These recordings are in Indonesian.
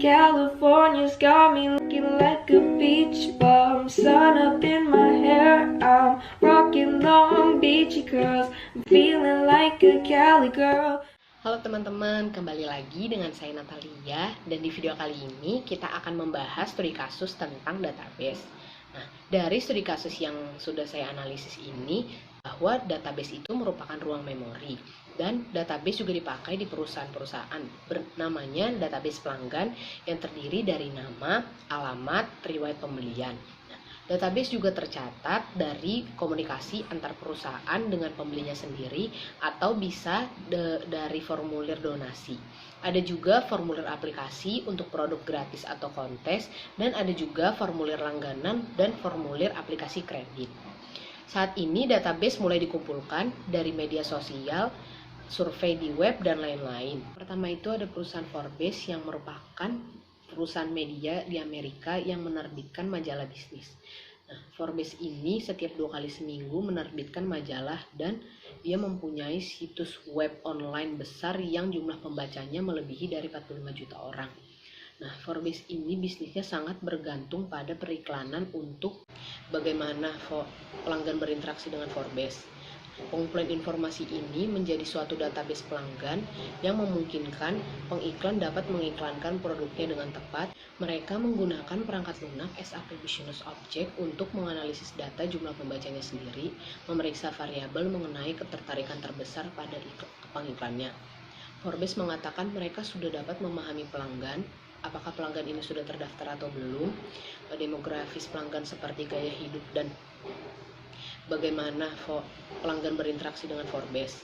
California's got me looking like a beach bum. Sun up in my hair, I'm rocking long beachy curls. I'm feeling like a Cali girl. Halo teman-teman, kembali lagi dengan saya Natalia. Dan di video kali ini kita akan membahas studi kasus tentang database. Nah, dari studi kasus yang sudah saya analisis ini, bahwa database itu merupakan ruang memori. Dan database juga dipakai di perusahaan-perusahaan. Namanya database pelanggan yang terdiri dari nama, alamat, riwayat pembelian. Database juga tercatat dari komunikasi antar perusahaan dengan pembelinya sendiri atau bisa dari formulir donasi. Ada juga formulir aplikasi untuk produk gratis atau kontes, dan ada juga formulir langganan dan formulir aplikasi kredit. Saat ini database mulai dikumpulkan dari media sosial, survei di web, dan lain-lain. Pertama itu ada perusahaan Forbes yang merupakan perusahaan media di Amerika yang menerbitkan majalah bisnis. Nah, Forbes ini setiap 2 kali seminggu menerbitkan majalah dan dia mempunyai situs web online besar yang jumlah pembacanya melebihi dari 45 juta orang. Nah, Forbes ini bisnisnya sangat bergantung pada periklanan untuk bagaimana pelanggan berinteraksi dengan Forbes. Pengumpulan informasi ini menjadi suatu database pelanggan yang memungkinkan pengiklan dapat mengiklankan produknya dengan tepat. Mereka menggunakan perangkat lunak SAP Business Object untuk menganalisis data jumlah pembacanya sendiri, memeriksa variabel mengenai ketertarikan terbesar pada pengiklannya. Forbes mengatakan mereka sudah dapat memahami pelanggan, apakah pelanggan ini sudah terdaftar atau belum, demografis pelanggan seperti gaya hidup, dan bagaimana pelanggan berinteraksi dengan Forbes.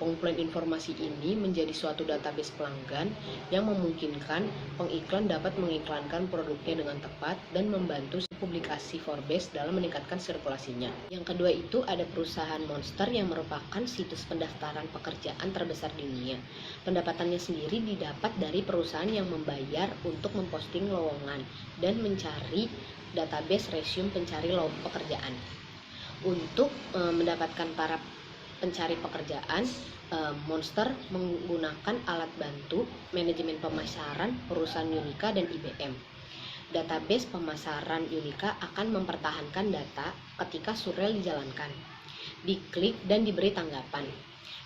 Pengumpulan informasi ini menjadi suatu database pelanggan yang memungkinkan pengiklan dapat mengiklankan produknya dengan tepat dan membantu publikasi Forbes dalam meningkatkan sirkulasinya. Yang kedua itu ada perusahaan Monster yang merupakan situs pendaftaran pekerjaan terbesar di dunia. Pendapatannya sendiri didapat dari perusahaan yang membayar untuk memposting lowongan dan mencari database resume pencari pekerjaan. Untuk mendapatkan para pencari pekerjaan, Monster menggunakan alat bantu manajemen pemasaran perusahaan Unica dan IBM. Database pemasaran Unica akan mempertahankan data ketika survei dijalankan, diklik dan diberi tanggapan.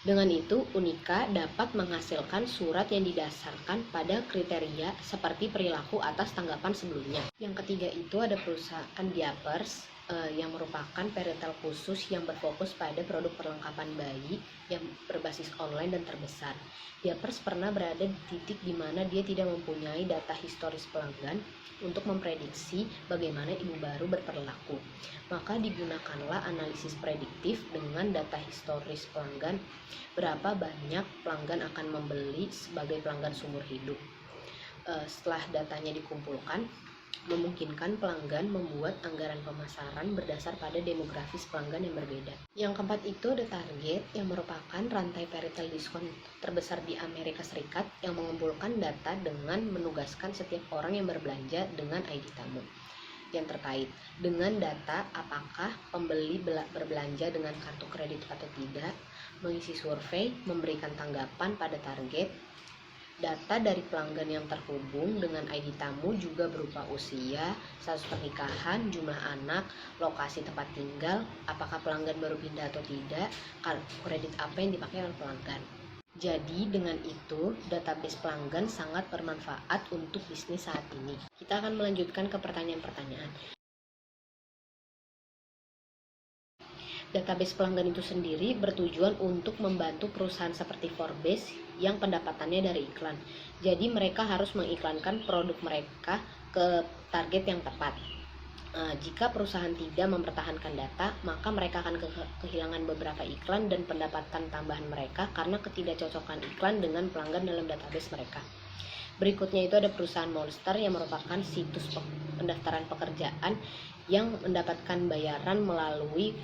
Dengan itu, Unica dapat menghasilkan surat yang didasarkan pada kriteria seperti perilaku atas tanggapan sebelumnya. Yang ketiga itu ada perusahaan Diapers yang merupakan peritel khusus yang berfokus pada produk perlengkapan bayi yang berbasis online dan terbesar. Diapers pernah berada di titik di mana dia tidak mempunyai data historis pelanggan untuk memprediksi bagaimana ibu baru berperilaku. Maka digunakanlah analisis prediktif dengan data historis pelanggan, berapa banyak pelanggan akan membeli sebagai pelanggan seumur hidup. Setelah datanya dikumpulkan, memungkinkan pelanggan membuat anggaran pemasaran berdasar pada demografis pelanggan yang berbeda. Yang keempat itu ada Target yang merupakan rantai peritel diskon terbesar di Amerika Serikat yang mengumpulkan data dengan menugaskan setiap orang yang berbelanja dengan ID tamu yang terkait dengan data apakah pembeli berbelanja dengan kartu kredit atau tidak, mengisi survei, memberikan tanggapan pada target. Data dari pelanggan yang terhubung dengan ID tamu juga berupa usia, status pernikahan, jumlah anak, lokasi tempat tinggal, apakah pelanggan baru pindah atau tidak, kartu kredit apa yang dipakai oleh pelanggan. Jadi dengan itu, database pelanggan sangat bermanfaat untuk bisnis saat ini. Kita akan melanjutkan ke pertanyaan-pertanyaan. Database pelanggan itu sendiri bertujuan untuk membantu perusahaan seperti Forbes yang pendapatannya dari iklan. Jadi mereka harus mengiklankan produk mereka ke target yang tepat. Jika perusahaan tidak mempertahankan data, maka mereka akan kehilangan beberapa iklan dan pendapatan tambahan mereka karena ketidakcocokan iklan dengan pelanggan dalam database mereka. Berikutnya itu ada perusahaan Monster yang merupakan situs pendaftaran pekerjaan yang mendapatkan bayaran melalui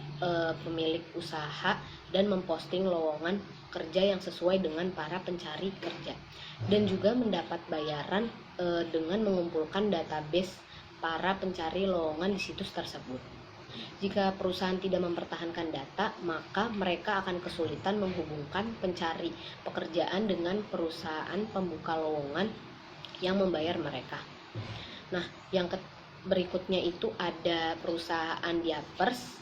pemilik usaha dan memposting lowongan kerja yang sesuai dengan para pencari kerja, dan juga mendapat bayaran dengan mengumpulkan database para pencari lowongan di situs tersebut. Jika perusahaan tidak mempertahankan data, maka mereka akan kesulitan menghubungkan pencari pekerjaan dengan perusahaan pembuka lowongan yang membayar mereka. Nah, berikutnya itu ada perusahaan diapers.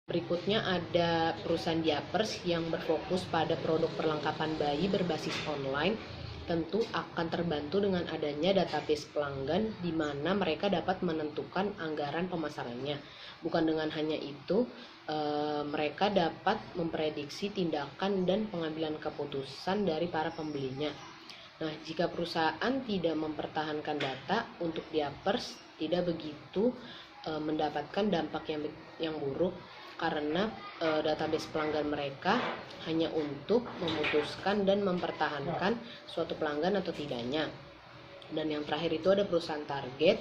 Berikutnya ada perusahaan diapers yang berfokus pada produk perlengkapan bayi berbasis online. Tentu akan terbantu dengan adanya database pelanggan di mana mereka dapat menentukan anggaran pemasarannya. Bukan dengan hanya itu, mereka dapat memprediksi tindakan dan pengambilan keputusan dari para pembelinya. Nah, jika perusahaan tidak mempertahankan data untuk diapers, tidak begitu mendapatkan dampak yang buruk, karena database pelanggan mereka hanya untuk memutuskan dan mempertahankan suatu pelanggan atau tidaknya. Dan yang terakhir itu ada perusahaan target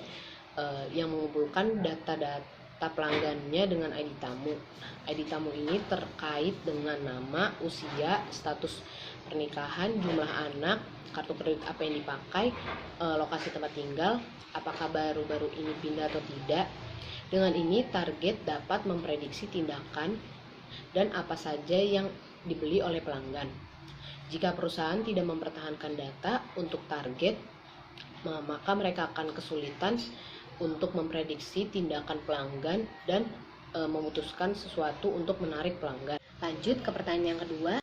yang mengumpulkan data pelanggannya dengan ID tamu. ID tamu ini terkait dengan nama, usia, status pernikahan, jumlah anak, kartu kredit apa yang dipakai, lokasi tempat tinggal, apakah baru-baru ini pindah atau tidak. Dengan ini target dapat memprediksi tindakan dan apa saja yang dibeli oleh pelanggan. Jika perusahaan tidak mempertahankan data untuk target, maka mereka akan kesulitan untuk memprediksi tindakan pelanggan dan memutuskan sesuatu untuk menarik pelanggan. Lanjut ke pertanyaan yang kedua.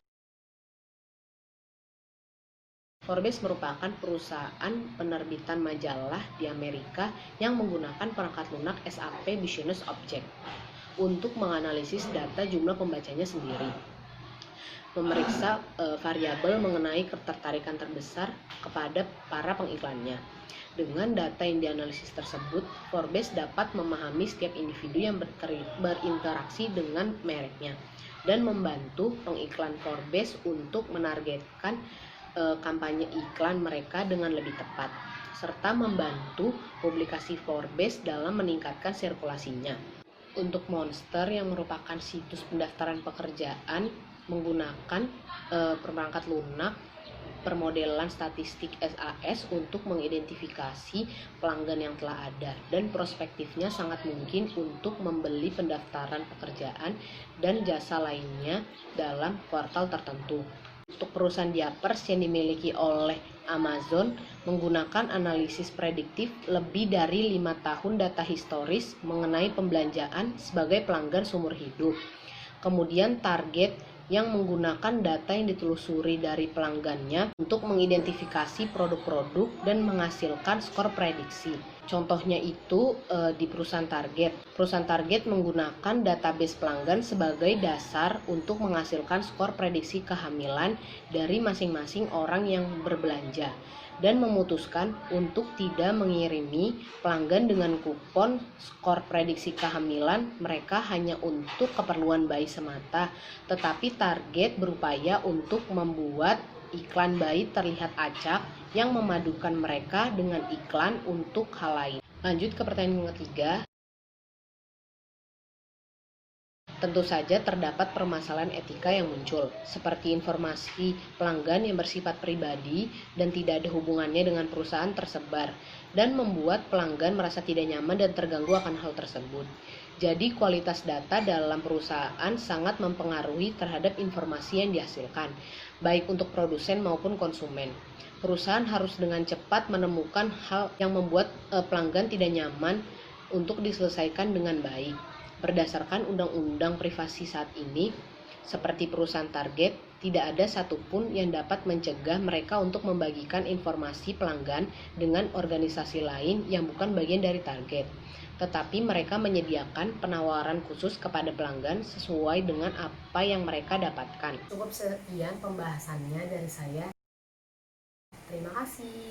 Forbes merupakan perusahaan penerbitan majalah di Amerika yang menggunakan perangkat lunak SAP Business Object untuk menganalisis data jumlah pembacanya sendiri, memeriksa variabel mengenai ketertarikan terbesar kepada para pengiklannya. Dengan data yang dianalisis tersebut, Forbes dapat memahami setiap individu yang berinteraksi dengan mereknya dan membantu pengiklan Forbes untuk menargetkan kampanye iklan mereka dengan lebih tepat, serta membantu publikasi Forbes dalam meningkatkan sirkulasinya. Untuk Monster yang merupakan situs pendaftaran pekerjaan menggunakan perangkat lunak permodelan statistik SAS untuk mengidentifikasi pelanggan yang telah ada, dan prospektifnya sangat mungkin untuk membeli pendaftaran pekerjaan dan jasa lainnya dalam kuartal tertentu. Untuk perusahaan diapers yang dimiliki oleh Amazon menggunakan analisis prediktif lebih dari 5 tahun data historis mengenai pembelanjaan sebagai pelanggan seumur hidup. Kemudian target yang menggunakan data yang ditelusuri dari pelanggannya untuk mengidentifikasi produk-produk dan menghasilkan skor prediksi. Contohnya itu di perusahaan target. Perusahaan target menggunakan database pelanggan sebagai dasar untuk menghasilkan skor prediksi kehamilan dari masing-masing orang yang berbelanja dan memutuskan untuk tidak mengirimi pelanggan dengan kupon skor prediksi kehamilan mereka hanya untuk keperluan bayi semata, tetapi target berupaya untuk membuat iklan bayi terlihat acak yang memadukan mereka dengan iklan untuk hal lain. Lanjut ke pertanyaan yang ketiga. Tentu saja terdapat permasalahan etika yang muncul, seperti informasi pelanggan yang bersifat pribadi dan tidak ada hubungannya dengan perusahaan tersebar, dan membuat pelanggan merasa tidak nyaman dan terganggu akan hal tersebut. Jadi kualitas data dalam perusahaan sangat mempengaruhi terhadap informasi yang dihasilkan, baik untuk produsen maupun konsumen. Perusahaan harus dengan cepat menemukan hal yang membuat pelanggan tidak nyaman untuk diselesaikan dengan baik. Berdasarkan undang-undang privasi saat ini, seperti perusahaan target, tidak ada satupun yang dapat mencegah mereka untuk membagikan informasi pelanggan dengan organisasi lain yang bukan bagian dari target. Tetapi mereka menyediakan penawaran khusus kepada pelanggan sesuai dengan apa yang mereka dapatkan. Cukup sekian pembahasannya dari saya. Terima kasih.